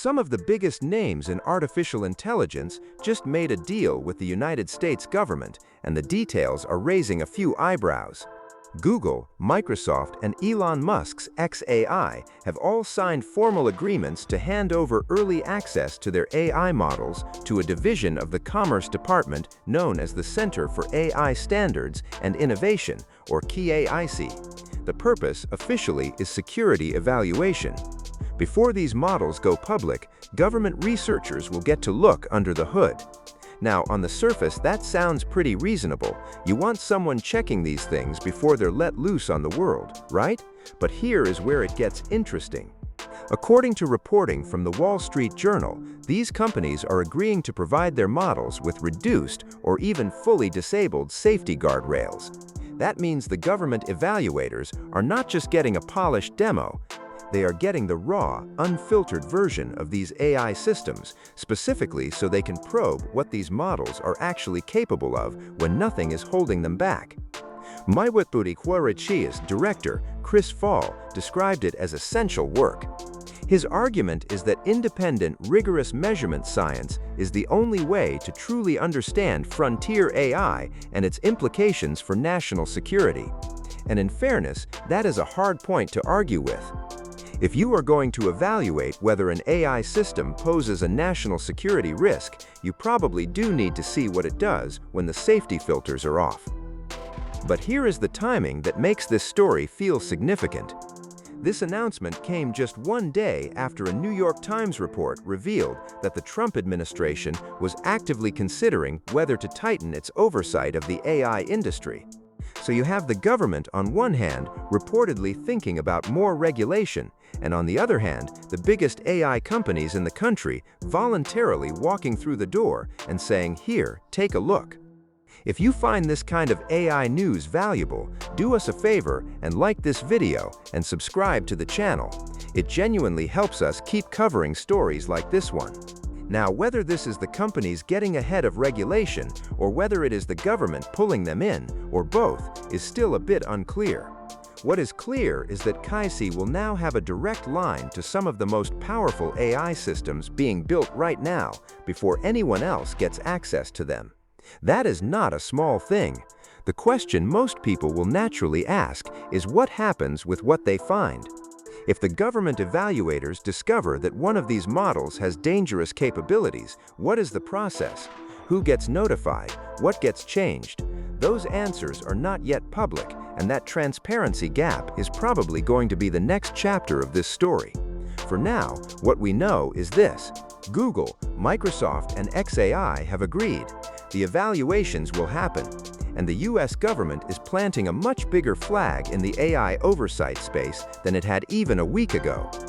Some of the biggest names in artificial intelligence just made a deal with the United States government, and the details are raising a few eyebrows. Google, Microsoft, and Elon Musk's XAI have all signed formal agreements to hand over early access to their AI models to a division of the Commerce Department known as the Center for AI Standards and Innovation, or CAISI. The purpose, officially, is security evaluation. Before these models go public, government researchers will get to look under the hood. Now, on the surface, that sounds pretty reasonable. You want someone checking these things before they're let loose on the world, right? But here is where it gets interesting. According to reporting from the Wall Street Journal, these companies are agreeing to provide their models with reduced or even fully disabled safety guardrails. That means the government evaluators are not just getting a polished demo. They are getting the raw, unfiltered version of these AI systems, specifically so they can probe what these models are actually capable of when nothing is holding them back. Evaluators director, Chris Fall, described it as essential work. His argument is that independent, rigorous measurement science is the only way to truly understand frontier AI and its implications for national security. And in fairness, that is a hard point to argue with. If you are going to evaluate whether an AI system poses a national security risk, you probably do need to see what it does when the safety filters are off. But here is the timing that makes this story feel significant. This announcement came just one day after a New York Times report revealed that the Trump administration was actively considering whether to tighten its oversight of the AI industry. So you have the government on one hand reportedly thinking about more regulation, and on the other hand, the biggest AI companies in the country voluntarily walking through the door and saying, "Here, take a look." If you find this kind of AI news valuable, do us a favor and like this video and subscribe to the channel. It genuinely helps us keep covering stories like this one. Now, whether this is the companies getting ahead of regulation or whether it is the government pulling them in, or both, is still a bit unclear. What is clear is that CAISI will now have a direct line to some of the most powerful AI systems being built right now before anyone else gets access to them. That is not a small thing. The question most people will naturally ask is what happens with what they find? If the government evaluators discover that one of these models has dangerous capabilities, what is the process? Who gets notified? What gets changed? Those answers are not yet public, and that transparency gap is probably going to be the next chapter of this story. For now, what we know is this: Google, Microsoft, and XAI have agreed. The evaluations will happen, and the US government is planting a much bigger flag in the AI oversight space than it had even a week ago.